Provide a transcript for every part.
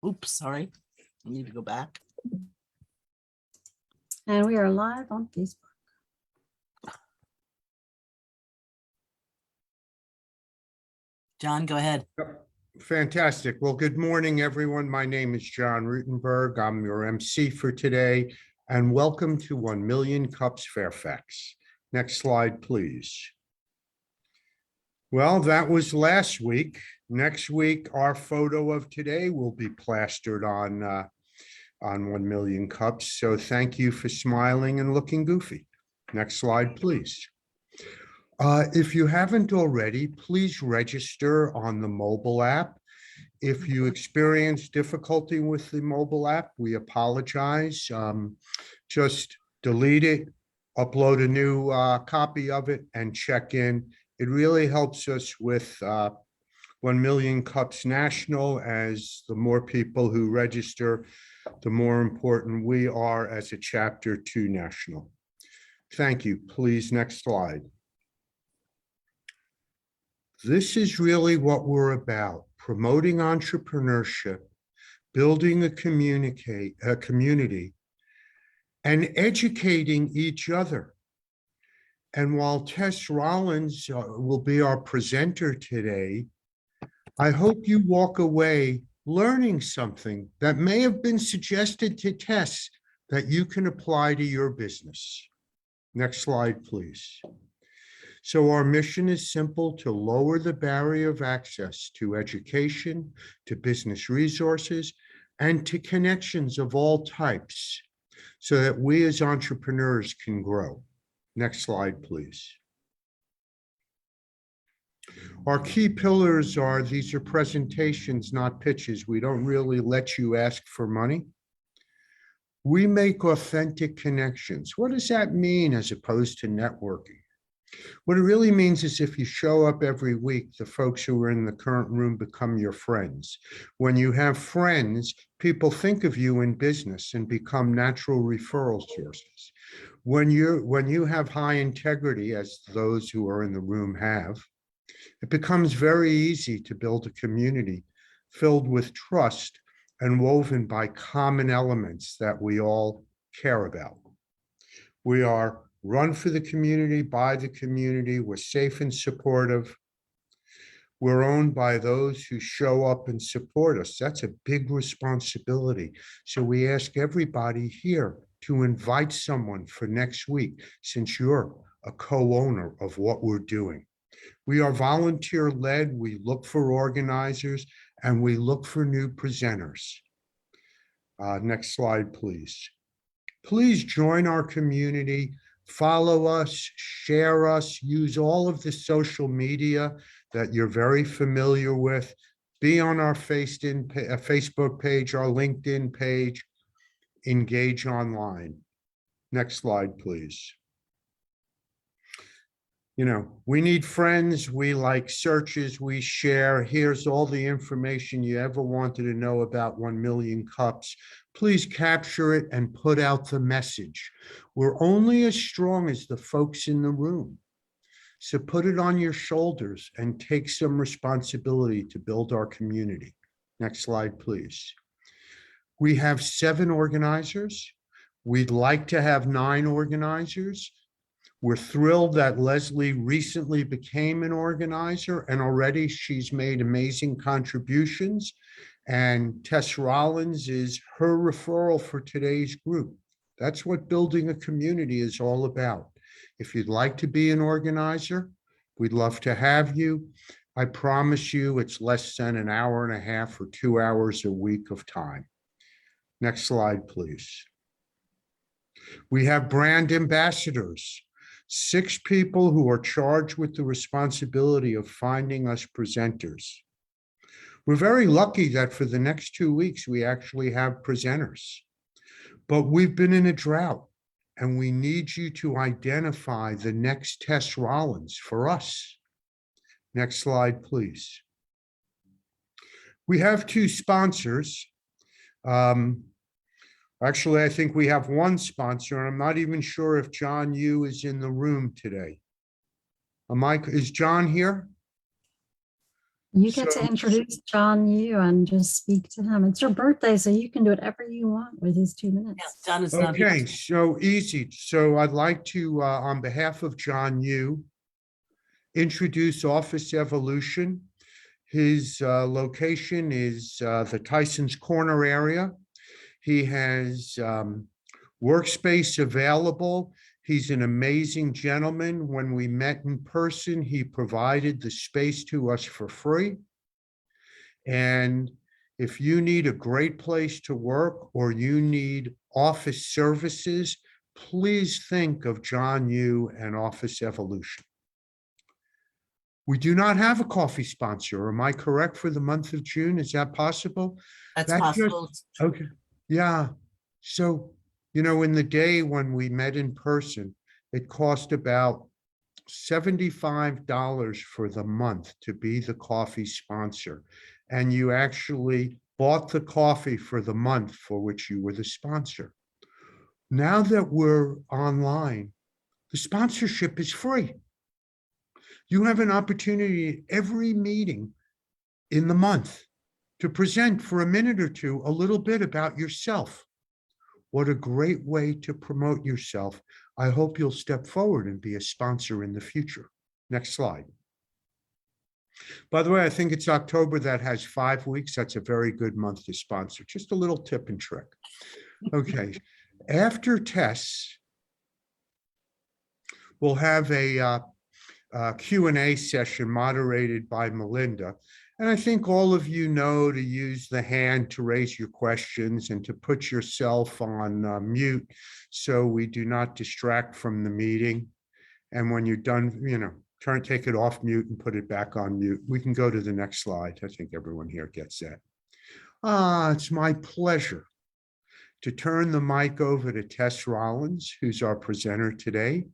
Oops, sorry. I need to go back. And we are live on Facebook. John, go ahead. Fantastic. Well, good morning, everyone. My name is John Rutenberg. I'm your MC for today, and welcome to 1 Million Cups Fairfax. Next slide, please. Well, that was last week. Next week, our photo of today will be plastered on 1 Million Cups. So thank you for smiling and looking goofy. Next slide, please. If you haven't already, please register on the mobile app. If you experience difficulty with the mobile app, we apologize. Just delete it, upload a new copy of it, and check in. It really helps us with 1 Million Cups National, as the more people who register, the more important we are as a Chapter 2 National. Thank you. Please, next slide. This is really what we're about: promoting entrepreneurship, building a community, and educating each other. And while Tess Rollins will be our presenter today, I hope you walk away learning something that may have been suggested to Tess that you can apply to your business. Next slide, please. So our mission is simple: to lower the barrier of access to education, to business resources, and to connections of all types, so that we as entrepreneurs can grow. Next slide, please. Our key pillars are, these are presentations, not pitches. We don't really let you ask for money. We make authentic connections. What does that mean as opposed to networking? What it really means is, if you show up every week, the folks who are in the current room become your friends. When you have friends, people think of you in business and become natural referral sources. When you have high integrity, as those who are in the room have, it becomes very easy to build a community filled with trust and woven by common elements that we all care about. We are run for the community, by the community. We're safe and supportive. We're owned by those who show up and support us. That's a big responsibility. So we ask everybody here to invite someone for next week, since you're a co-owner of what we're doing. We are volunteer-led. We look for organizers, and we look for new presenters. Next slide, please. Please join our community. Follow us, share us, use all of the social media that you're very familiar with. Be on our Facebook page, our LinkedIn page. Engage online. Next slide, please. You know, we need friends. We like searches. We share. Here's all the information you ever wanted to know about 1 Million Cups. Please capture it and put out the message. We're only as strong as the folks in the room. So put it on your shoulders and take some responsibility to build our community. Next slide, please. We have 7 organizers. We'd like to have 9 organizers. We're thrilled that Leslie recently became an organizer, and already she's made amazing contributions. And Tess Rollins is her referral for today's group. That's what building a community is all about. If you'd like to be an organizer, we'd love to have you. I promise you it's less than an hour and a half or 2 hours a week of time. Next slide, please. We have brand ambassadors. 6 people who are charged with the responsibility of finding us presenters. We're very lucky that for the next 2 weeks, we actually have presenters. But we've been in a drought, and we need you to identify the next Tess Rollins for us. Next slide, please. We have 2 sponsors. Actually, I think we have 1 sponsor, and I'm not even sure if John Yu is in the room today. Is John here? You get to So- introduce John Yu and just speak to him. It's your birthday, so you can do whatever you want with his 2 Yeah, minutes. John is not here. Okay, so easy. So I'd like to, on behalf of John Yu, introduce Office Evolution. His location is the Tyson's Corner area. He has workspace available. He's an amazing gentleman. When we met in person, he provided the space to us for free. And if you need a great place to work or you need office services, please think of John Yu and Office Evolution. We do not have a coffee sponsor. Am I correct for the month of June? Is that possible? That's That just- possible. Okay, yeah. So, in the day when we met in person, it cost about $75 for the month to be the coffee sponsor. And you actually bought the coffee for the month for which you were the sponsor. Now that we're online, the sponsorship is free. You have an opportunity at every meeting in the month to present for a minute or two a little bit about yourself. What a great way to promote yourself. I hope you'll step forward and be a sponsor in the future. Next slide. By the way, I think it's October that has 5 weeks. That's a very good month to sponsor. Just a little tip and trick. Okay. After Tess, we'll have a Q&A session moderated by Melinda. And I think all of you know to use the hand to raise your questions and to put yourself on mute so we do not distract from the meeting. And when you're done, take it off mute and put it back on mute. We can go to the next slide. I think everyone here gets that. It's my pleasure to turn the mic over to Tess Rollins, who's our presenter today.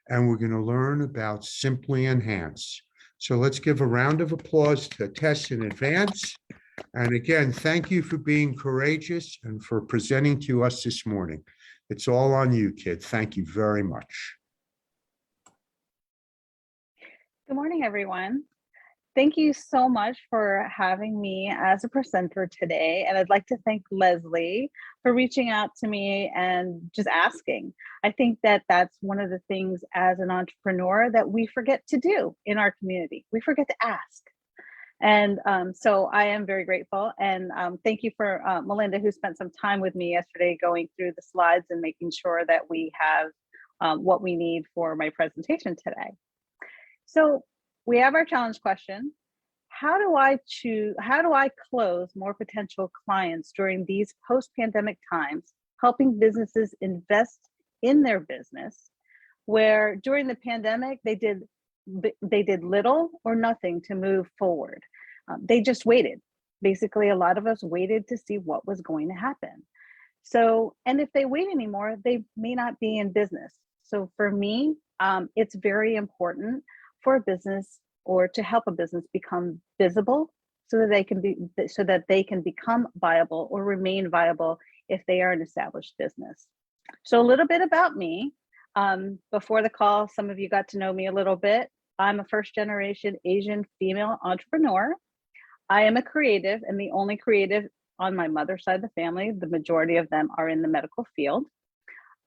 And we're going to learn about Simply Enhance. So let's give a round of applause to Tess in advance. And again, thank you for being courageous and for presenting to us this morning. It's all on you, kid. Thank you very much. Good morning, everyone. Thank you so much for having me as a presenter today. And I'd like to thank Leslie for reaching out to me and just asking. I think that that's one of the things as an entrepreneur that we forget to do in our community. We forget to ask. And so I am very grateful. And thank you for Melinda, who spent some time with me yesterday going through the slides and making sure that we have what we need for my presentation today. So we have our challenge question. How do I close more potential clients during these post-pandemic times, helping businesses invest in their business, where during the pandemic, they did little or nothing to move forward. They just waited. Basically, a lot of us waited to see what was going to happen. So, and if they wait anymore, they may not be in business. So for me, it's very important for a business or to help a business become visible so that they can become viable or remain viable if they are an established business. So a little bit about me. Before the call, some of you got to know me a little bit. I'm a first-generation Asian female entrepreneur. I am a creative and the only creative on my mother's side of the family. The majority of them are in the medical field.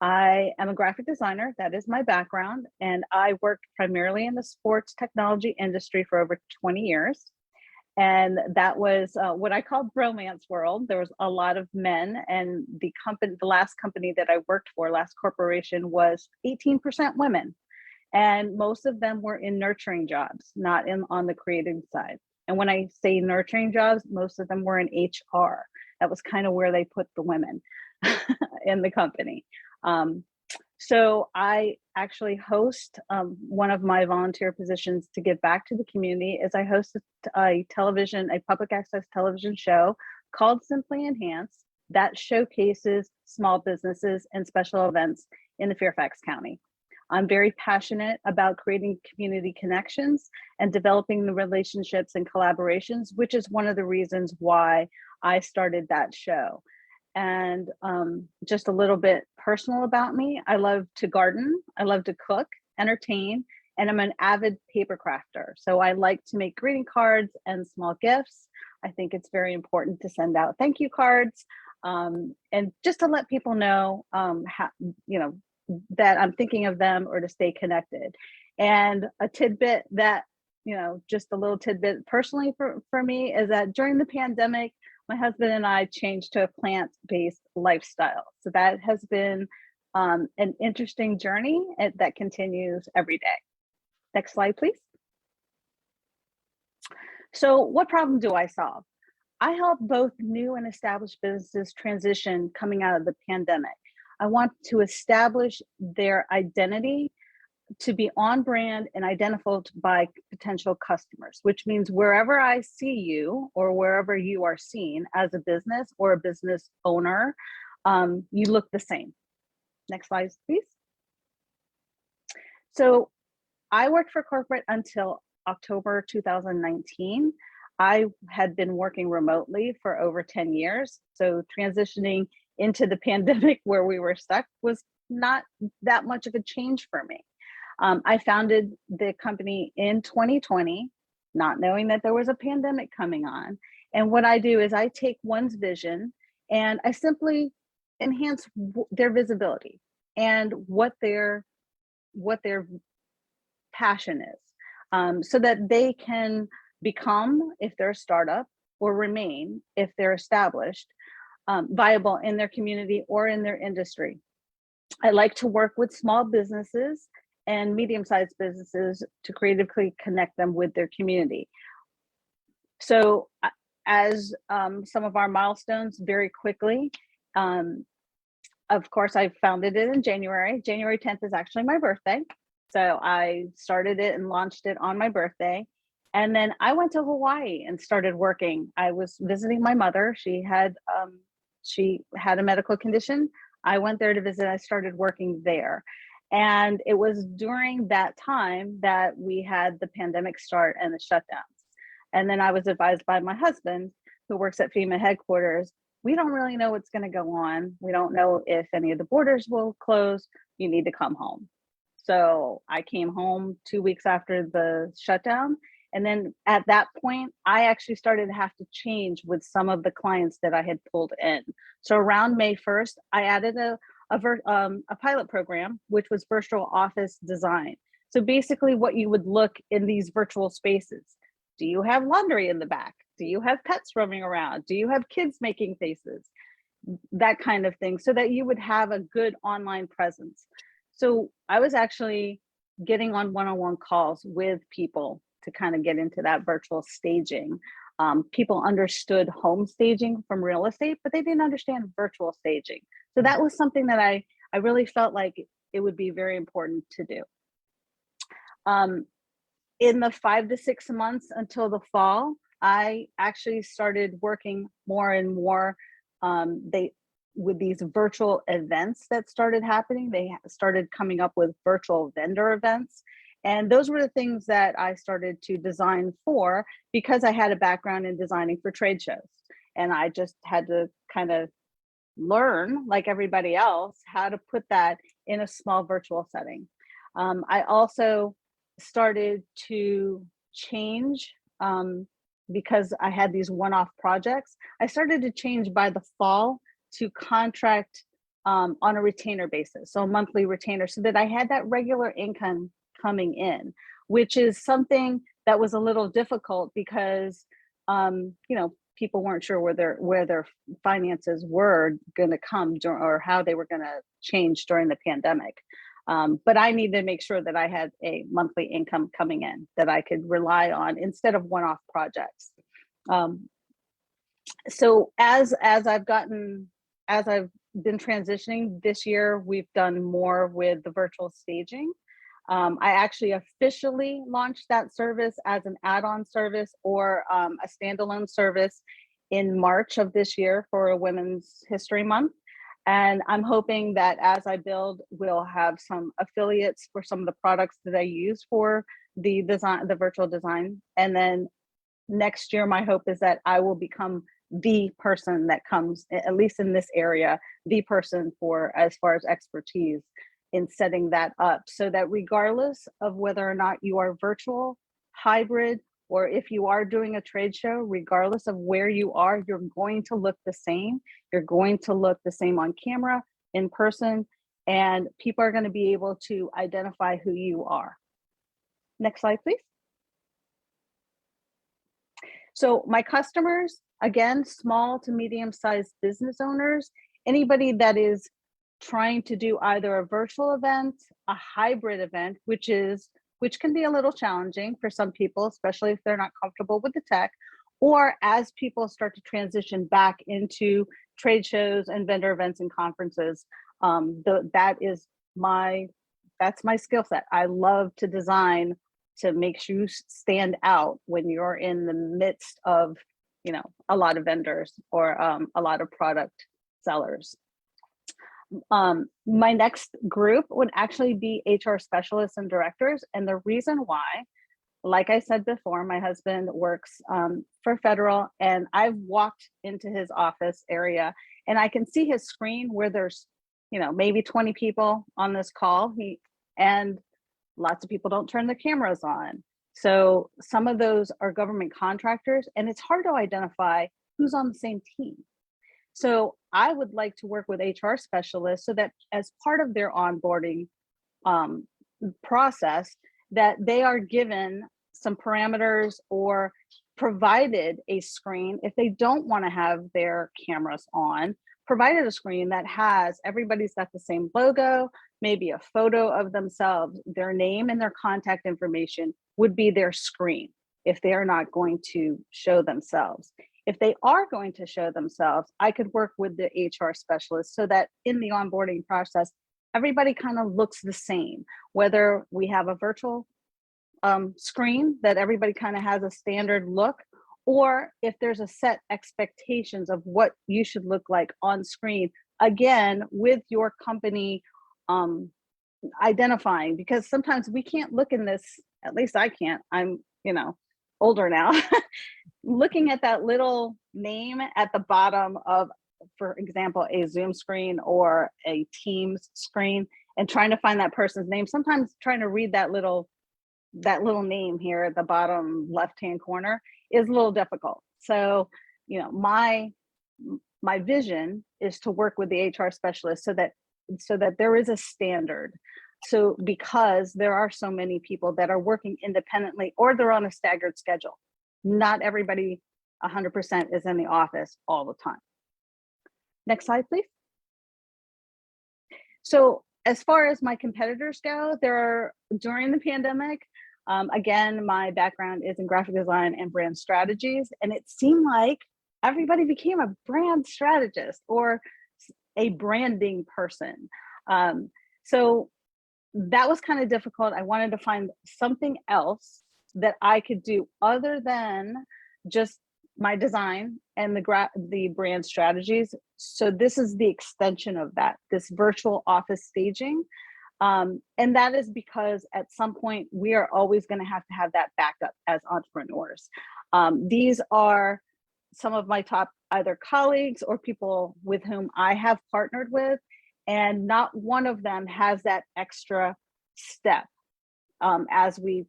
I am a graphic designer. That is my background. And I worked primarily in the sports technology industry for over 20 years. And that was what I called bromance world. There was a lot of men, and the last company that I worked for, last corporation, was 18% women. And most of them were in nurturing jobs, not on the creative side. And when I say nurturing jobs, most of them were in HR. That was kind of where they put the women in the company. So I actually host one of my volunteer positions to give back to the community is I host a public access television show called Simply Enhance that showcases small businesses and special events in the Fairfax County. I'm very passionate about creating community connections and developing the relationships and collaborations, which is one of the reasons why I started that show. And just a little bit personal about me, I love to garden, I love to cook, entertain, and I'm an avid paper crafter. So I like to make greeting cards and small gifts. I think it's very important to send out thank you cards, and just to let people know how, that I'm thinking of them or to stay connected. And a tidbit that, just a little tidbit personally for me is that during the pandemic, my husband and I changed to a plant-based lifestyle. So that has been an interesting journey that continues every day. Next slide, please. So what problem do I solve? I help both new and established businesses transition coming out of the pandemic. I want to establish their identity to be on brand and identified by potential customers, which means wherever I see you or wherever you are seen as a business or a business owner, you look the same. Next slide, please. So I worked for corporate until October 2019. I had been working remotely for over 10 years. So transitioning into the pandemic where we were stuck was not that much of a change for me. I founded the company in 2020, not knowing that there was a pandemic coming on. And what I do is I take one's vision and I simply enhance their visibility and what their passion is, so that they can become, if they're a startup, or remain, if they're established, viable in their community or in their industry. I like to work with small businesses and medium-sized businesses to creatively connect them with their community. So as some of our milestones very quickly, of course, I founded it in January. January 10th is actually my birthday. So I started it and launched it on my birthday. And then I went to Hawaii and started working. I was visiting my mother. She had a medical condition. I went there to visit. I started working there. And it was during that time that we had the pandemic start and the shutdowns. And then I was advised by my husband, who works at FEMA headquarters, we don't really know what's going to go on. We don't know if any of the borders will close. You need to come home. So I came home 2 weeks after the shutdown. And then at that point, I actually started to have to change with some of the clients that I had pulled in. So around May 1st, I added a pilot program, which was virtual office design. So basically what you would look in these virtual spaces. Do you have laundry in the back? Do you have pets roaming around? Do you have kids making faces? That kind of thing, so that you would have a good online presence. So I was actually getting on one-on-one calls with people to kind of get into that virtual staging. People understood home staging from real estate, but they didn't understand virtual staging. So that was something that I really felt like it would be very important to do. In the 5 to 6 months until the fall, I actually started working more and more with these virtual events that started happening. They started coming up with virtual vendor events. And those were the things that I started to design for, because I had a background in designing for trade shows. And I just had to kind of learn, like everybody else, how to put that in a small virtual setting. I also started to change, because I had these one-off projects. I started to change by the fall to contract on a retainer basis, so a monthly retainer, so that I had that regular income coming in, which is something that was a little difficult because people weren't sure where their finances were going to come or how they were going to change during the pandemic. But I needed to make sure that I had a monthly income coming in that I could rely on instead of one-off projects. So as I've been transitioning this year, we've done more with the virtual staging. I actually officially launched that service as an add-on service or a standalone service in March of this year for Women's History Month. And I'm hoping that as I build, we'll have some affiliates for some of the products that I use for the design, the virtual design. And then next year, my hope is that I will become the person that comes, at least in this area, the person for as far as expertise in setting that up, so that regardless of whether or not you are virtual, hybrid, or if you are doing a trade show, regardless of where you are, you're going to look the same. You're going to look the same on camera, in person, and people are going to be able to identify who you are. Next slide, please. So my customers, again, small to medium-sized business owners, anybody that is trying to do either a virtual event, a hybrid event, which can be a little challenging for some people, especially if they're not comfortable with the tech, or as people start to transition back into trade shows and vendor events and conferences. That's my skill set. I love to design to make you stand out when you're in the midst of, a lot of vendors or a lot of product sellers. My next group would actually be HR specialists and directors. And the reason why, like I said before, my husband works for federal, and I've walked into his office area and I can see his screen where there's, maybe 20 people on this call. And lots of people don't turn their cameras on. So some of those are government contractors, and it's hard to identify who's on the same team. So I would like to work with HR specialists so that as part of their onboarding process, that they are given some parameters or provided a screen if they don't want to have their cameras on, provided a screen that has everybody's got the same logo, maybe a photo of themselves, their name and their contact information would be their screen if they are not going to show themselves. If they are going to show themselves, I could work with the HR specialist so that in the onboarding process, everybody kind of looks the same, whether we have a virtual screen that everybody kind of has a standard look, or if there's a set expectations of what you should look like on screen, again, with your company identifying, because sometimes we can't look in this, at least I can't, I'm, older now, looking at that little name at the bottom of, for example, a Zoom screen or a Teams screen and trying to find that person's name. Sometimes trying to read that little name here at the bottom left-hand corner is a little difficult. So, my vision is to work with the HR specialist so that there is a standard. So because there are so many people that are working independently or they're on a staggered schedule, not everybody 100% is in the office all the time. Next slide, please. So as far as my competitors go, during the pandemic, again, my background is in graphic design and brand strategies, and it seemed like everybody became a brand strategist or a branding person. So that was kind of difficult. I wanted to find something else that I could do other than just my design and the brand strategies. So this is the extension of that, this virtual office staging. And that is because at some point we are always going to have that backup as entrepreneurs. These are some of my top either colleagues or people with whom I have partnered with, and not one of them has that extra step as we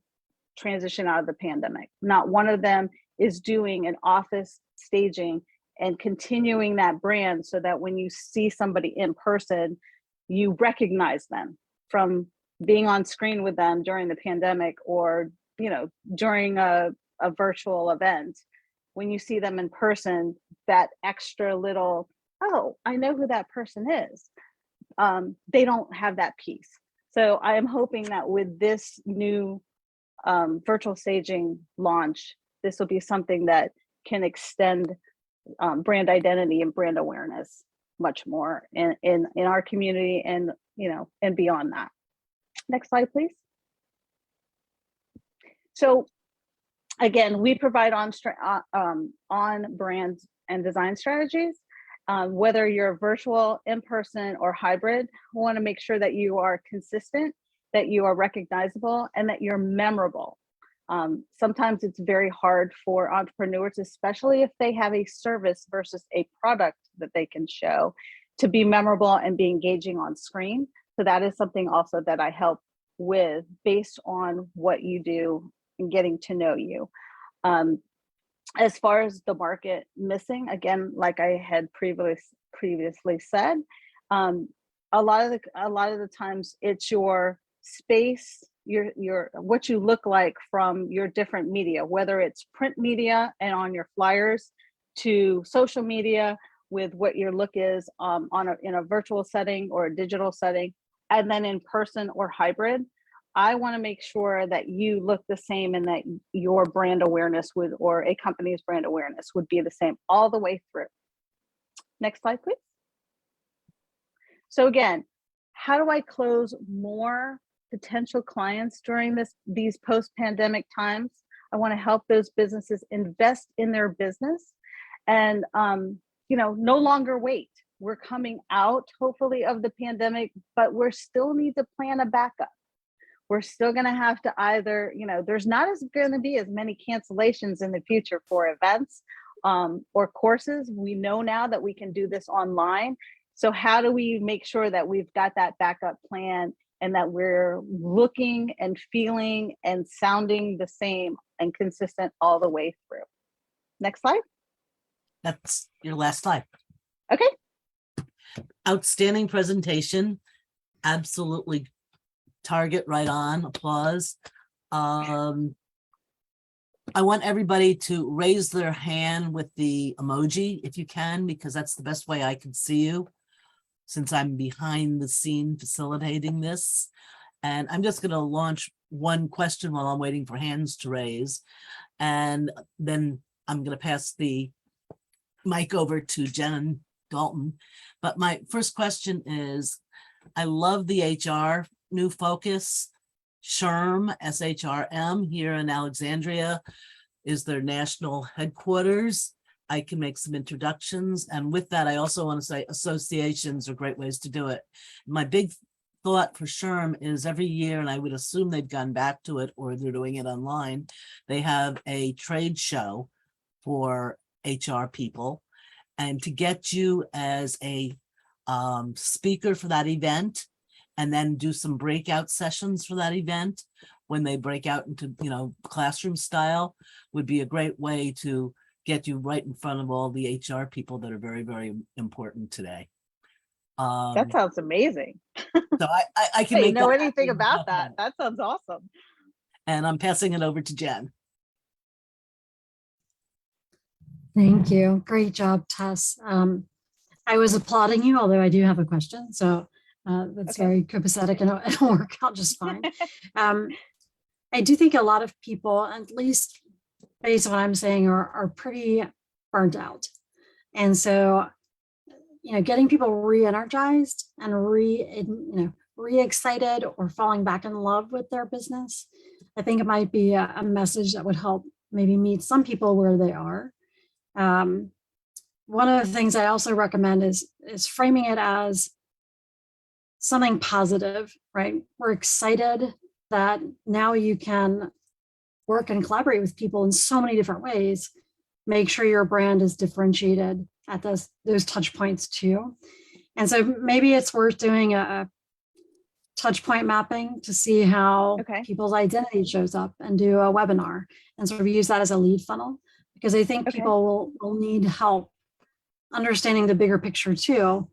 transition out of the pandemic. Not one of them is doing an office staging and continuing that brand so that when you see somebody in person, you recognize them from being on screen with them during the pandemic or, during a virtual event. When you see them in person, that extra little, oh, I know who that person is. They don't have that piece. So I am hoping that with this new virtual staging launch, this will be something that can extend brand identity and brand awareness much more in our community and, and beyond that. Next slide, please. So again, we provide on brand and design strategies. Whether you're virtual, in-person, or hybrid, we want to make sure that you are consistent, that you are recognizable, and that you're memorable. Sometimes it's very hard for entrepreneurs, especially if they have a service versus a product that they can show, to be memorable and be engaging on screen. So that is something also that I help with based on what you do and getting to know you. As far as the market missing, again, like I had previously said, a lot of the times it's your space, your what you look like from your different media, whether it's print media and on your flyers, to social media with what your look is in a virtual setting or a digital setting, and then in person or hybrid. I want to make sure that you look the same and that your brand awareness would, or a company's brand awareness would be the same all the way through. Next slide, please. So again, how do I close more potential clients during these post-pandemic times? I want to help those businesses invest in their business and no longer wait. We're coming out, hopefully, of the pandemic, but we still need to plan a backup. We're still going to have to either, there's not going to be as many cancellations in the future for events or courses. We know now that we can do this online. So how do we make sure that we've got that backup plan and that we're looking and feeling and sounding the same and consistent all the way through? Next slide. That's your last slide. Okay. Outstanding presentation. Absolutely target right on. Applause. I want everybody to raise their hand with the emoji if you can, because that's the best way I can see you, since I'm behind the scene facilitating this. And I'm just going to launch one question while I'm waiting for hands to raise. And then I'm going to pass the mic over to Jen Dalton. But my first question is, I love the HR new focus. SHRM, SHRM, here in Alexandria is their national headquarters. I can make some introductions. And with that, I also want to say associations are great ways to do it. My big thought for SHRM is every year, and I would assume they've gone back to it or they're doing it online, they have a trade show for HR people. And to get you as a speaker for that event, and then do some breakout sessions for that event when they break out into, classroom style, would be a great way to get you right in front of all the HR people that are very, very important today. That sounds amazing. So I can Hey, make know that anything happen. about that? That sounds awesome. And I'm passing it over to Jen. Thank you. Great job, Tess. I was applauding you, although I do have a question. So that's Okay. very copacetic and it'll work out just fine. I do think a lot of people, at least based on what I'm saying, are pretty burnt out. And so, getting people re-energized and re-excited or falling back in love with their business, I think it might be a message that would help maybe meet some people where they are. One of the things I also recommend is framing it as something positive, right? We're excited that now you can work and collaborate with people in so many different ways. Make sure your brand is differentiated at those touch points too. And so maybe it's worth doing a touch point mapping to see how people's identity shows up, and do a webinar and sort of use that as a lead funnel, because I think people will need help understanding the bigger picture too,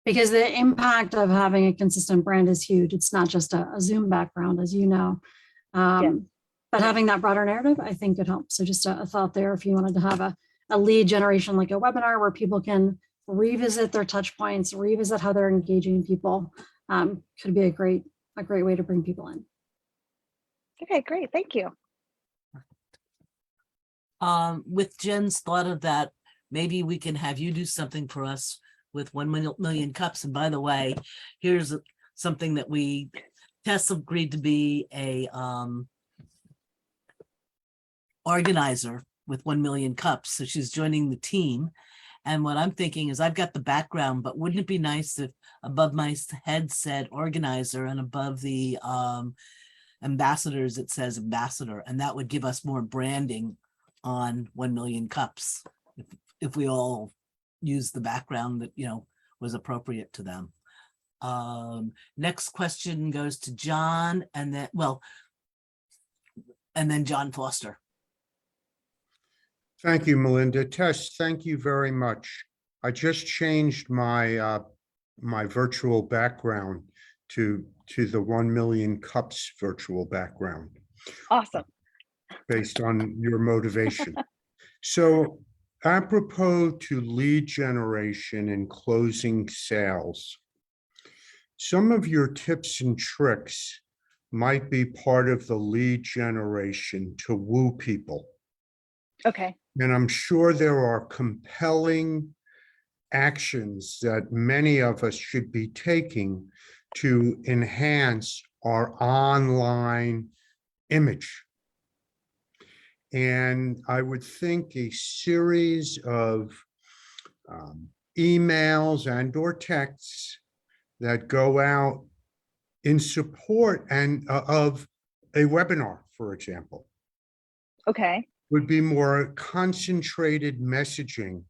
because the impact of having a consistent brand is huge. It's not just a Zoom background, as you know, but having that broader narrative, I think could help. So just a thought there, if you wanted to have a lead generation, like a webinar where people can revisit their touch points, revisit how they're engaging people, could be a great way to bring people in. Okay, great. Thank you. With Jen's thought of that, maybe we can have you do something for us with 1 Million Cups. And by the way, here's something that Tess agreed to be a organizer with 1 Million Cups. So she's joining the team. And what I'm thinking is, I've got the background, but wouldn't it be nice if above my head said organizer and above the ambassadors, it says ambassador, and that would give us more branding on 1 Million Cups if we all use the background that, was appropriate to them. Next question goes to John and then, well, and then John Foster. Thank you, Melinda. Tess, thank you very much. I just changed my my virtual background to the 1 Million Cups virtual background Awesome. based on your motivation. So apropos to lead generation and closing sales, some of your tips and tricks might be part of the lead generation to woo people. Okay. And I'm sure there are compelling actions that many of us should be taking to enhance our online image. And I would think a series of emails and or texts that go out in support and of a webinar, for example, Okay. would be more concentrated messaging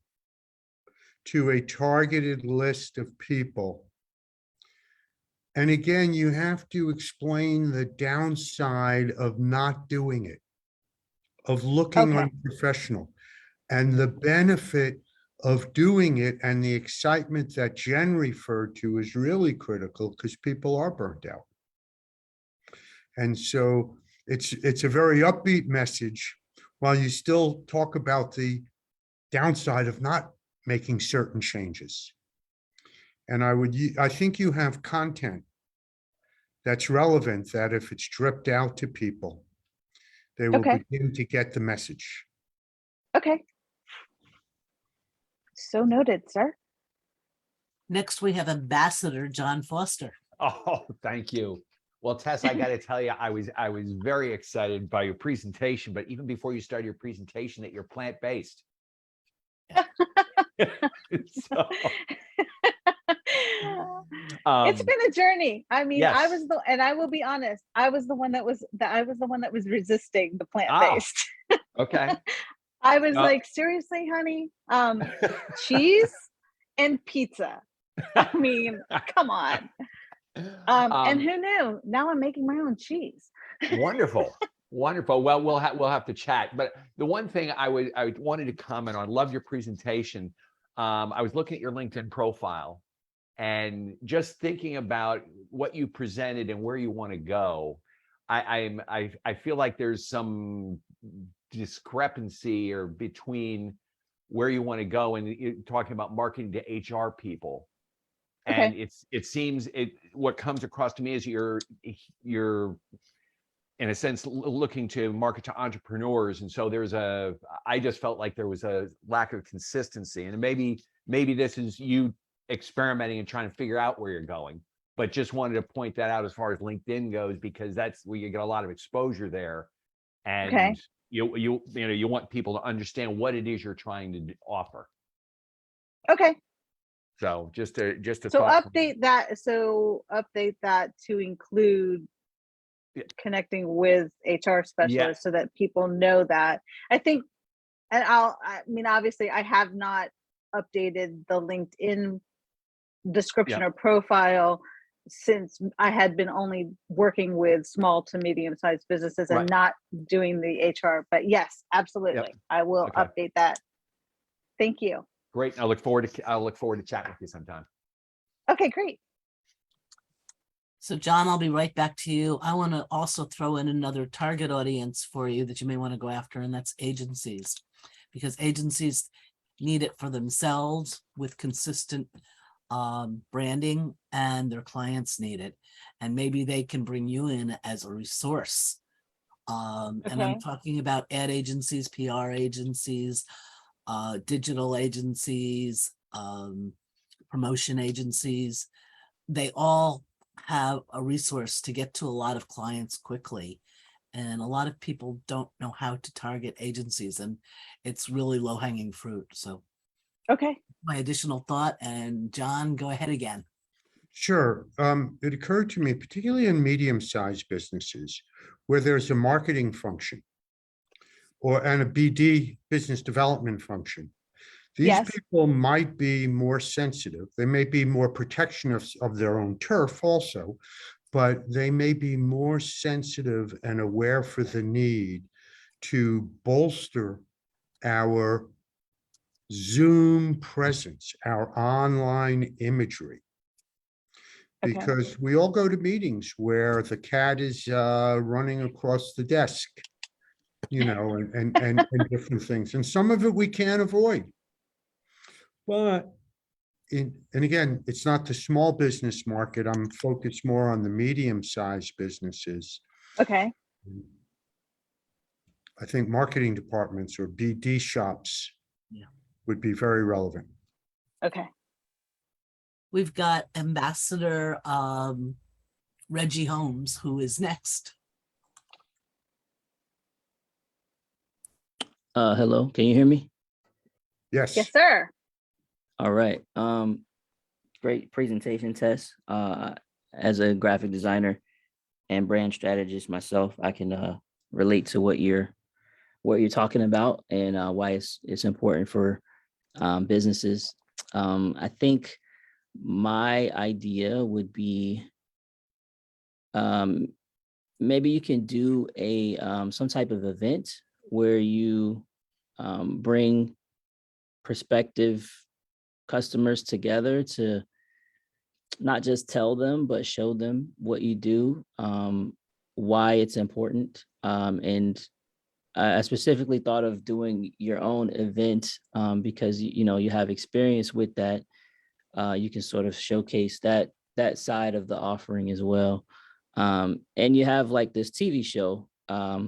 to a targeted list of people. And again, you have to explain the downside of not doing it, of looking Okay. unprofessional, and the benefit of doing it, and the excitement that Jen referred to is really critical because people are burnt out. And so it's a very upbeat message while you still talk about the downside of not making certain changes. And I think you have content that's relevant, that if it's dripped out to people, they will Okay. begin to get the message. Okay. So noted, sir. Next, we have Ambassador John Foster. Oh, thank you. Well, Tess, I got to tell you, I was very excited by your presentation, but even before you started your presentation, that you're plant-based. So, It's been a journey. I mean, I yes. was and I will be honest, I was the one that was resisting the plant-based. Okay. I was No. like, seriously, honey, cheese and pizza. I mean, come on. And who knew? Now I'm making my own cheese. Wonderful. Wonderful. Well, we'll have to chat. But the one thing I wanted to comment on, love your presentation. I was looking at your LinkedIn profile and just thinking about what you presented and where you want to go. I feel like there's some discrepancy or between where you want to go and you're talking about marketing to HR people. And Okay. it seems what comes across to me is you're in a sense looking to market to entrepreneurs, and so I just felt like there was a lack of consistency, and maybe this is you experimenting and trying to figure out where you're going, but just wanted to point that out as far as LinkedIn goes, because that's where you get a lot of exposure there, and Okay. you want people to understand what it is you're trying to offer. Okay. So just to So talk. update that to include Yeah. connecting with HR specialists Yeah. so that people know that. I think, and I mean, obviously I have not updated the LinkedIn description Yeah. or profile since I had been only working with small to medium-sized businesses and Right. not doing the HR, but yes, absolutely. I will Okay. update that. Thank you. Great. I'll look forward to chatting with you sometime. Okay, great. So John, I'll be right back to you. I want to also throw in another target audience for you that you may want to go after, and that's agencies, because agencies need it for themselves with consistent branding, and their clients need it. And maybe they can bring you in as a resource. And I'm Okay. talking about ad agencies, PR agencies, digital agencies, promotion agencies. They all have a resource to get to a lot of clients quickly. And a lot of people don't know how to target agencies, and it's really low hanging fruit. So Okay. my additional thought, and John, go ahead again. Sure. It occurred to me, particularly in medium-sized businesses where there's a marketing function and a BD, business development function, These Yes. people might be more sensitive. They may be more protectionist of their own turf also, but they may be more sensitive and aware for the need to bolster our Zoom presence, our online imagery. Okay. Because we all go to meetings where the cat is running across the desk, and different things. And some of it we can't avoid. But and again, it's not the small business market. I'm focused more on the medium-sized businesses. Okay. I think marketing departments or BD shops Yeah. would be very relevant. Okay. We've got Ambassador Reggie Holmes, who is next. Hello, can you hear me? Yes. Yes, sir. All right. Great presentation, Tess. As a graphic designer and brand strategist myself, I can relate to what you're talking about and why it's important for businesses. I think my idea would be maybe you can do a some type of event where you bring prospective customers together to not just tell them, but show them what you do, why it's important. And I specifically thought of doing your own event because, you have experience with that. You can sort of showcase that side of the offering as well. And you have like this TV show,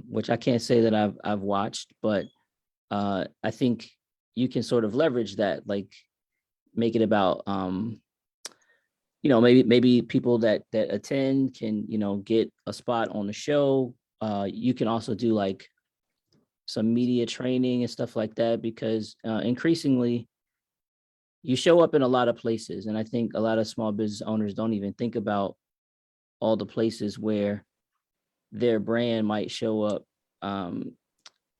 which I can't say that I've watched, but I think you can sort of leverage that, like make it about, maybe people that attend can, get a spot on the show. You can also do like some media training and stuff like that, because increasingly you show up in a lot of places. And I think a lot of small business owners don't even think about all the places where their brand might show up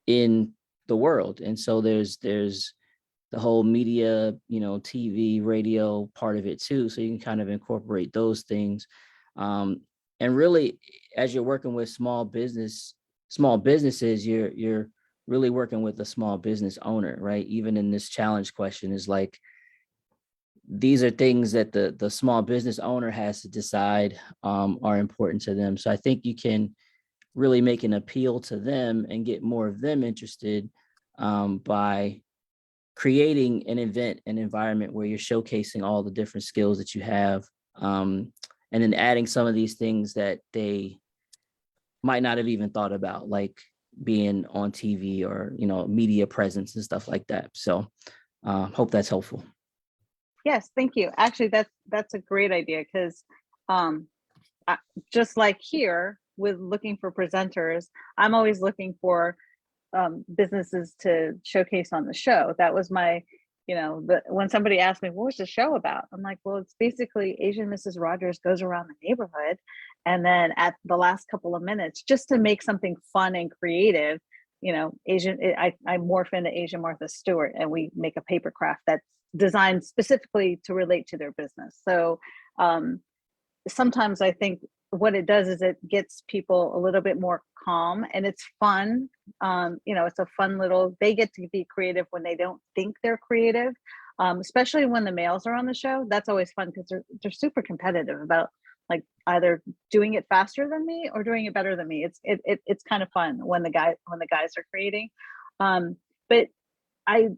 in the world. And so there's the whole media, TV, radio part of it too. So you can kind of incorporate those things. And really, as you're working with small businesses, you're really working with a small business owner, right? Even in this challenge question is like, these are things that the small business owner has to decide are important to them. So I think you can really make an appeal to them and get more of them interested by creating an event, an environment where you're showcasing all the different skills that you have, and then adding some of these things that they might not have even thought about, like being on TV or, media presence and stuff like that. So hope that's helpful. Yes, thank you. Actually, that's a great idea, because just like here with looking for presenters, I'm always looking for businesses to showcase on the show. That was my, when somebody asked me, what was the show about? I'm like, well, it's basically Asian Mrs. Rogers goes around the neighborhood. And then at the last couple of minutes, just to make something fun and creative, I morph into Asian Martha Stewart, and we make a paper craft that's designed specifically to relate to their business. So sometimes I think what it does is it gets people a little bit more calm, and it's fun. It's a fun little, they get to be creative when they don't think they're creative, especially when the males are on the show. That's always fun, because they're super competitive about like either doing it faster than me or doing it better than me. It's kind of fun when the guys are creating. But I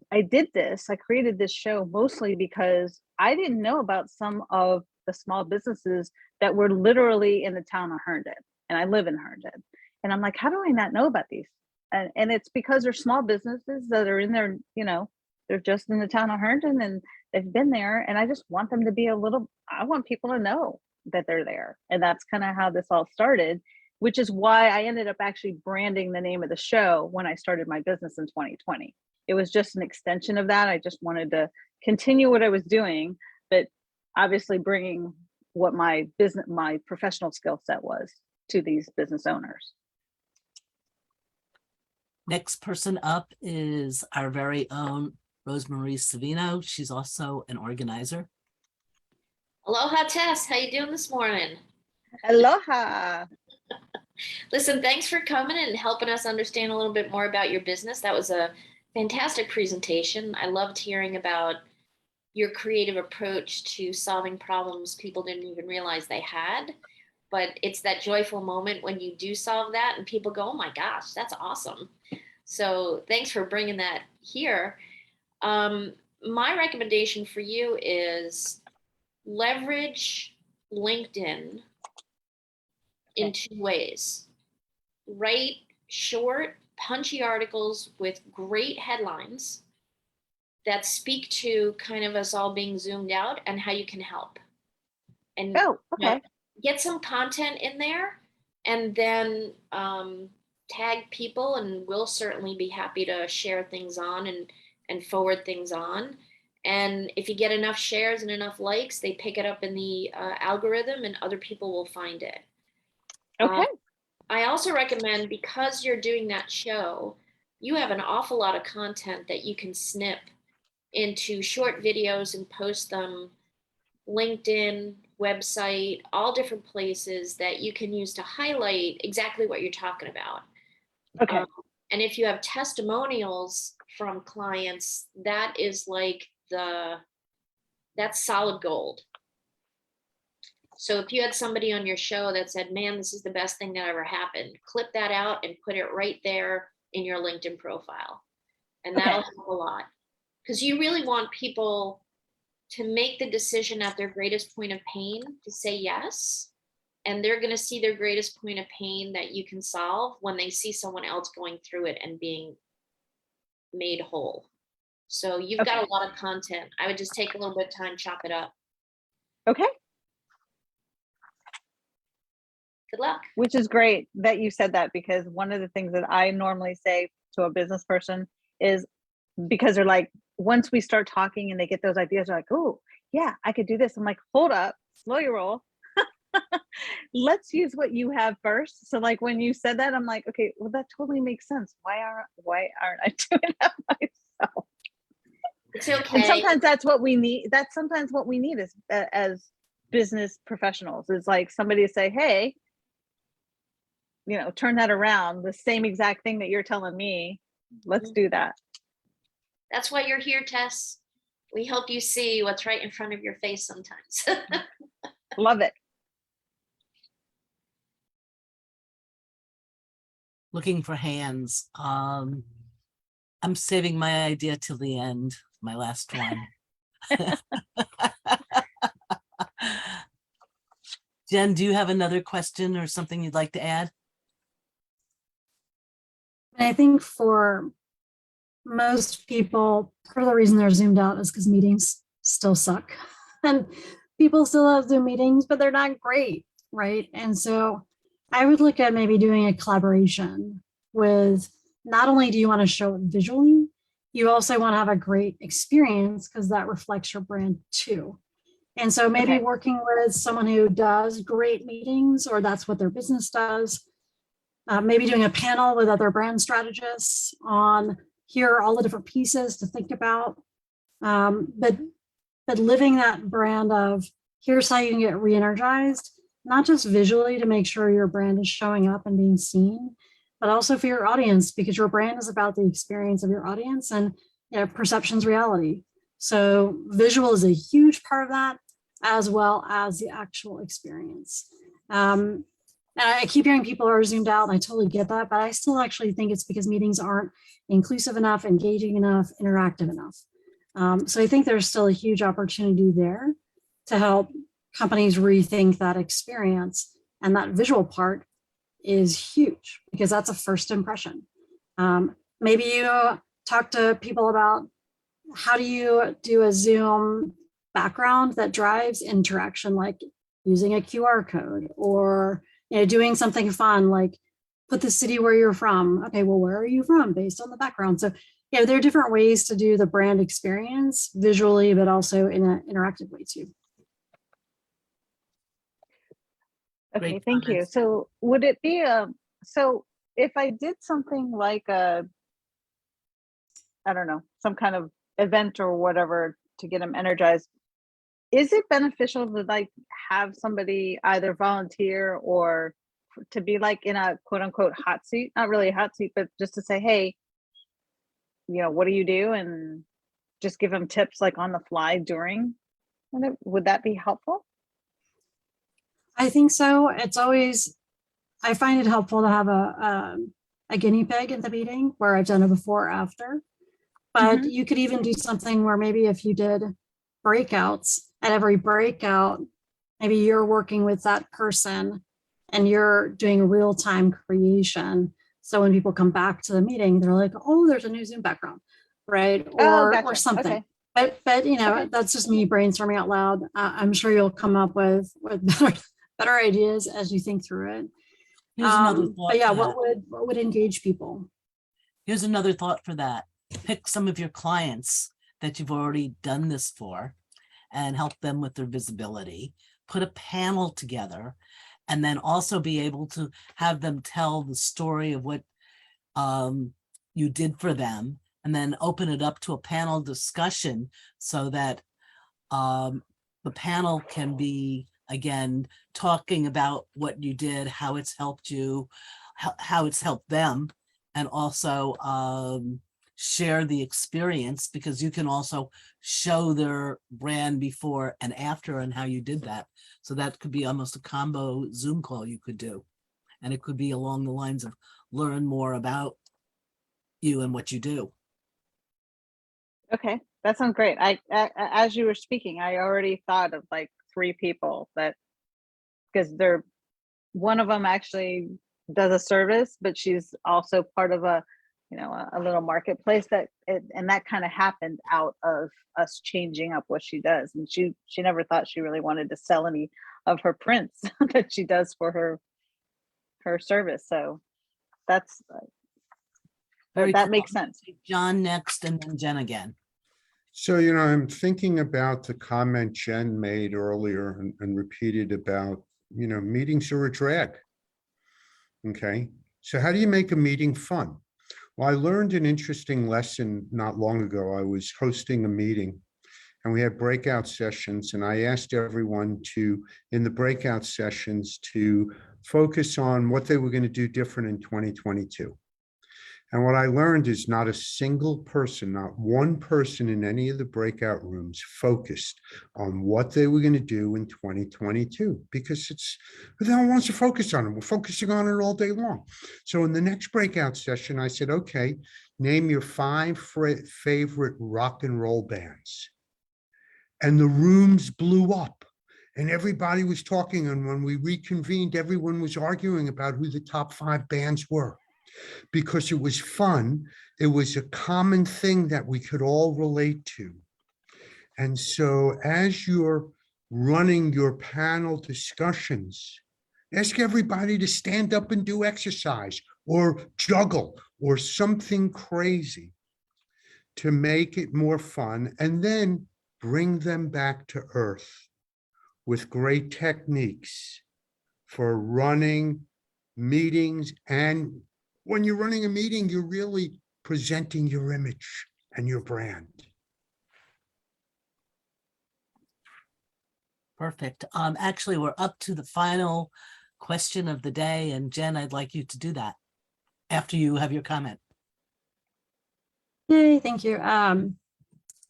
created this show mostly because I didn't know about some of the small businesses that were literally in the town of Herndon, and I live in Herndon. And I'm like, how do I not know about these? And it's because they're small businesses that are in there, they're just in the town of Herndon and they've been there. And I just want them to be I want people to know that they're there. And that's kind of how this all started, which is why I ended up actually branding the name of the show when I started my business in 2020. It was just an extension of that. I just wanted to continue what I was doing, but obviously bringing what my professional skill set was to these business owners. Next person up is our very own Rosemarie Savino. She's also an organizer. Aloha, Tess. How you doing this morning? Aloha. Listen, thanks for coming and helping us understand a little bit more about your business. That was a fantastic presentation. I loved hearing about your creative approach to solving problems people didn't even realize they had. But it's that joyful moment when you do solve that and people go, oh my gosh, that's awesome. So thanks for bringing that here. My recommendation for you is leverage LinkedIn in two ways. Write short, punchy articles with great headlines that speak to kind of us all being zoomed out and how you can help. And Oh, okay. get some content in there, and then tag people, and we'll certainly be happy to share things on and forward things on. And if you get enough shares and enough likes, they pick it up in the algorithm and other people will find it. Okay. I also recommend, because you're doing that show, you have an awful lot of content that you can snip into short videos and post them LinkedIn, website, all different places that you can use to highlight exactly what you're talking about. Okay. And if you have testimonials from clients, that is like that's solid gold. So if you had somebody on your show that said, man, this is the best thing that ever happened, clip that out and put it right there in your LinkedIn profile. And that'll help a lot. Because you really want people to make the decision at their greatest point of pain to say yes. And they're going to see their greatest point of pain that you can solve when they see someone else going through it and being made whole. So you've got a lot of content. I would just take a little bit of time, chop it up. Okay. Good luck. Which is great that you said that, because one of the things that I normally say to a business person is, because they're like, once we start talking and they get those ideas, they're like, oh yeah, I could do this. I'm like, hold up, slow your roll. Let's use what you have first. So like when you said that, I'm like, okay, well that totally makes sense. Why aren't I doing that myself? It's okay. And sometimes that's what we need. That's sometimes what we need as business professionals, is like somebody to say, hey, turn that around. The same exact thing that you're telling me. Let's do that. That's why you're here, Tess. We help you see what's right in front of your face sometimes. Love it. Looking for hands. I'm saving my idea till the end, my last one. Jen, do you have another question or something you'd like to add? I think for most people, part of the reason they're zoomed out is because meetings still suck. And people still have Zoom meetings, but they're not great, right? And so I would look at maybe doing a collaboration with, not only do you want to show it visually, you also want to have a great experience, because that reflects your brand too. And so maybe working with someone who does great meetings, or that's what their business does, maybe doing a panel with other brand strategists on, here are all the different pieces to think about. But living that brand of, here's how you can get re-energized, not just visually to make sure your brand is showing up and being seen, but also for your audience, because your brand is about the experience of your audience, and perception's reality. So visual is a huge part of that, as well as the actual experience. And I keep hearing people are zoomed out, and I totally get that, but I still actually think it's because meetings aren't inclusive enough, engaging enough, interactive enough. So I think there's still a huge opportunity there to help companies rethink that experience, and that visual part is huge, because that's a first impression. Maybe you talk to people about, how do you do a Zoom background that drives interaction, like using a QR code, or doing something fun like put the city where you're from. Okay, well, where are you from based on the background? So there are different ways to do the brand experience visually, but also in an interactive way too. Okay, Great thank you. comments. So would it be so if I did something like I don't know, some kind of event or whatever to get them energized. Is it beneficial to like have somebody either volunteer or to be like in a quote unquote hot seat? Not really a hot seat, but just to say, hey, what do you do? And just give them tips like on the fly during. Would that be helpful? I think so. It's always, I find it helpful to have a guinea pig in the meeting where I've done it before or after. But you could even do something where maybe if you did breakouts, at every breakout, maybe you're working with that person and you're doing real-time creation. So when people come back to the meeting, they're like, oh, there's a new Zoom background, right? Oh, Or gotcha. something. Okay. But Okay. that's just me brainstorming out loud. I'm sure you'll come up with better ideas as you think through it. Here's another thought. But yeah, for what that. would engage people? Here's another thought for that. Pick some of your clients that you've already done this for and help them with their visibility. Put a panel together and then also be able to have them tell the story of what you did for them, and then open it up to a panel discussion so that the panel can be, again, talking about what you did, how it's helped you, how it's helped them, and also share the experience, because you can also show their brand before and after and how you did that. So that could be almost a combo Zoom call you could do. And it could be along the lines of learn more about you and what you do. Okay, that sounds great. As you were speaking, I already thought of like 3 people that, because one of them actually does a service, but she's also part of a little marketplace and that kind of happened out of us changing up what she does. And she never thought she really wanted to sell any of her prints that she does for her service. So that's Very that cool. makes sense. John next, and then Jen again. So, I'm thinking about the comment Jen made earlier and repeated about, meetings are a drag. Okay, so how do you make a meeting fun? Well, I learned an interesting lesson not long ago. I was hosting a meeting and we had breakout sessions, and I asked everyone in the breakout sessions, to focus on what they were going to do different in 2022. And what I learned is not a single person, not one person in any of the breakout rooms focused on what they were going to do in 2022, because who the hell wants to focus on it? We're focusing on it all day long. So in the next breakout session, I said, okay, name your 5 favorite rock and roll bands. And the rooms blew up and everybody was talking. And when we reconvened, everyone was arguing about who the top 5 bands were. Because it was fun. It was a common thing that we could all relate to. And so as you're running your panel discussions, ask everybody to stand up and do exercise or juggle or something crazy to make it more fun, and then bring them back to earth with great techniques for running meetings. And when you're running a meeting, you're really presenting your image and your brand. Perfect. Actually, we're up to the final question of the day, and Jen, I'd like you to do that after you have your comment. Yay, thank you.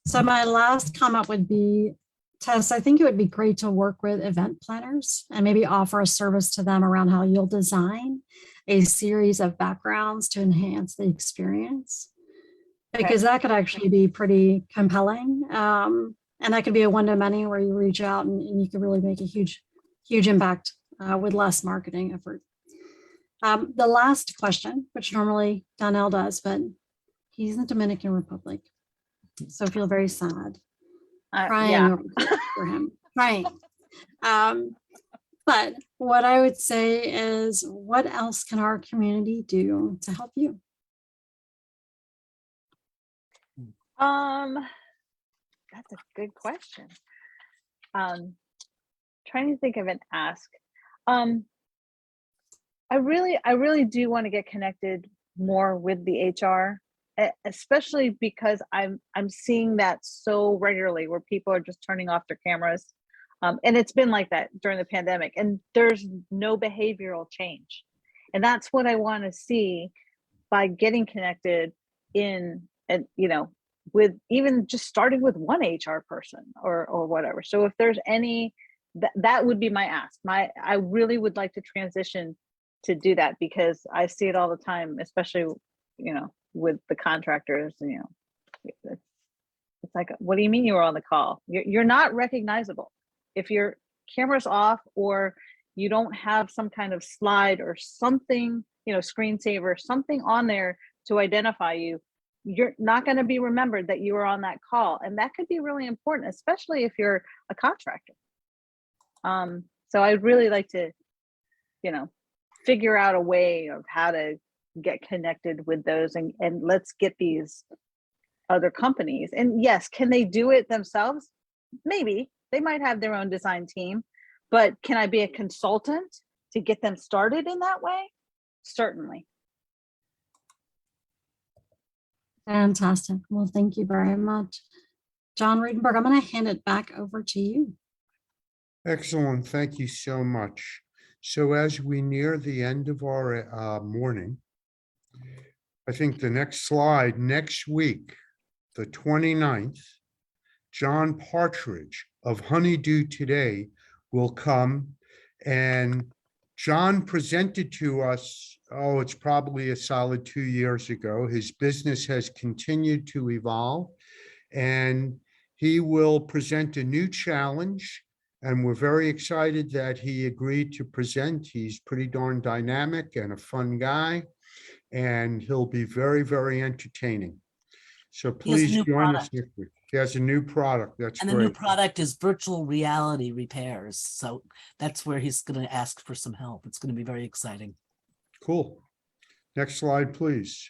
So my last comment would be, Tess, I think it would be great to work with event planners and maybe offer a service to them around how you'll design a series of backgrounds to enhance the experience, because that could actually be pretty compelling. And that could be a one-to-many where you reach out and you can really make a huge impact with less marketing effort. The last question, which normally Donnell does, but he's in the Dominican Republic, so I feel very sad. Crying Yeah. for him, crying. But what I would say is, what else can our community do to help you? That's a good question. Trying to think of an ask. I really do want to get connected more with the HR especially because I'm seeing that so regularly where people are just turning off their cameras. And it's been like that during the pandemic, and there's no behavioral change. And that's what I want to see by getting connected in, and with even just starting with one HR person or whatever. So if there's any, that would be my ask. I really would like to transition to do that, because I see it all the time, especially with the contractors. It's like, what do you mean you were on the call? You're not recognizable if your camera's off, or you don't have some kind of slide or something, screensaver, something on there to identify you. You're not going to be remembered that you were on that call, and that could be really important, especially if you're a contractor. So I'd really like to, figure out a way of how to get connected with those, and let's get these other companies. And yes, can they do it themselves? Maybe they might have their own design team, but can I be a consultant to get them started in that way? Certainly. Fantastic. Well, thank you very much. John Riedenberg, I'm going to hand it back over to you. Excellent. Thank you so much. So as we near the end of our morning, I think the next slide, next week, the 29th, John Partridge of Honeydew Today will come, and John presented to us, it's probably a solid 2 years ago. His business has continued to evolve, and he will present a new challenge, and we're very excited that he agreed to present. He's pretty darn dynamic and a fun guy, and he'll be very, very entertaining. So He has a please new join us product. next week. He has a new product. That's And the new great. product is virtual reality repairs. So that's where he's going to ask for some help. It's going to be very exciting. Cool. Next slide, please.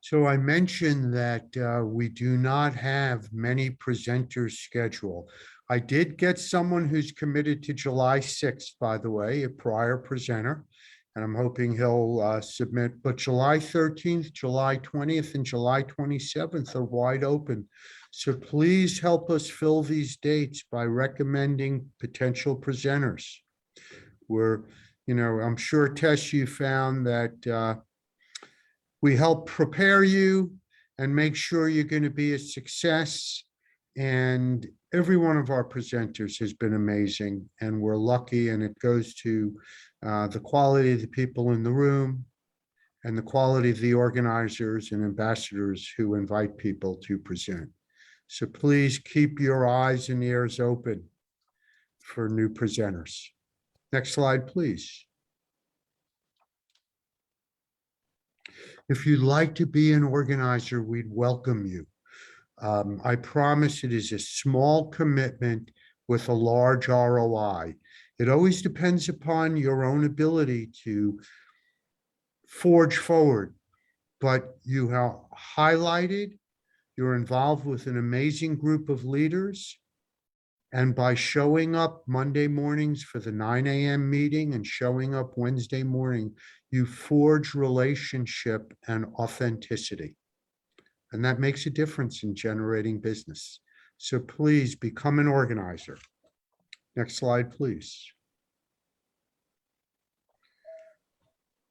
So I mentioned that we do not have many presenters scheduled. I did get someone who's committed to July 6th, by the way, a prior presenter, and I'm hoping he'll submit, but July 13th, July 20th, and July 27th are wide open. So please help us fill these dates by recommending potential presenters. I'm sure, Tess, you found that we help prepare you and make sure you're going to be a success. And every one of our presenters has been amazing, and we're lucky, and it goes to the quality of the people in the room and the quality of the organizers and ambassadors who invite people to present. So please keep your eyes and ears open for new presenters. Next slide, please. If you'd like to be an organizer, we'd welcome you. I promise it is a small commitment with a large ROI. It always depends upon your own ability to forge forward, but you have highlighted, you're involved with an amazing group of leaders. And by showing up Monday mornings for the 9 a.m. meeting and showing up Wednesday morning, you forge relationship and authenticity. And that makes a difference in generating business. So please become an organizer. Next slide, please.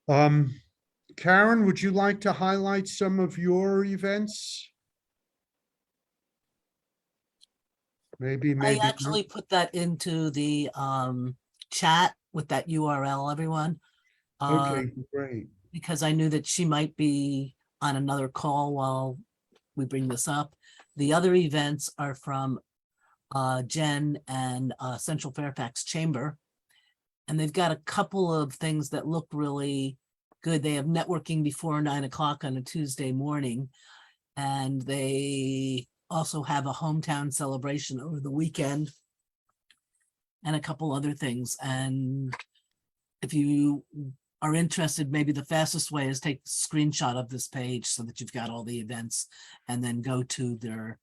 Karen, would you like to highlight some of your events? Maybe. I not. actually put that into the chat with that URL, everyone. Okay, great. Because I knew that she might be on another call while we bring this up. The other events are from Jen and Central Fairfax Chamber. And they've got a couple of things that look really good. They have networking before 9 o'clock on a Tuesday morning. And they also have a hometown celebration over the weekend and a couple other things. And if you are interested, maybe the fastest way is take a screenshot of this page so that you've got all the events and then go to their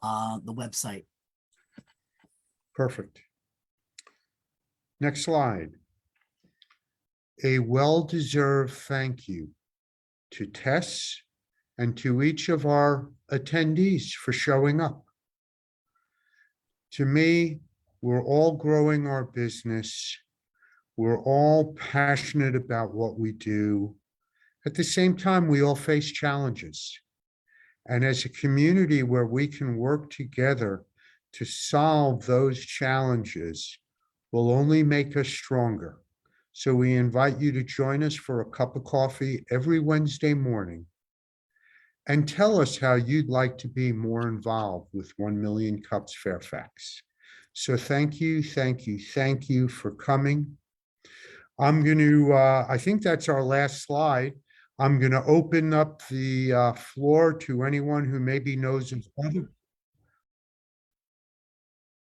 the website. Perfect. Next slide. A well-deserved thank you to Tess, and to each of our attendees for showing up. To me, we're all growing our business. We're all passionate about what we do. At the same time, we all face challenges. And as a community where we can work together to solve those challenges will only make us stronger. So we invite you to join us for a cup of coffee every Wednesday morning and tell us how you'd like to be more involved with 1 Million Cups Fairfax. So thank you, thank you, thank you for coming. I'm going to, I think that's our last slide. I'm going to open up the floor to anyone who maybe knows of other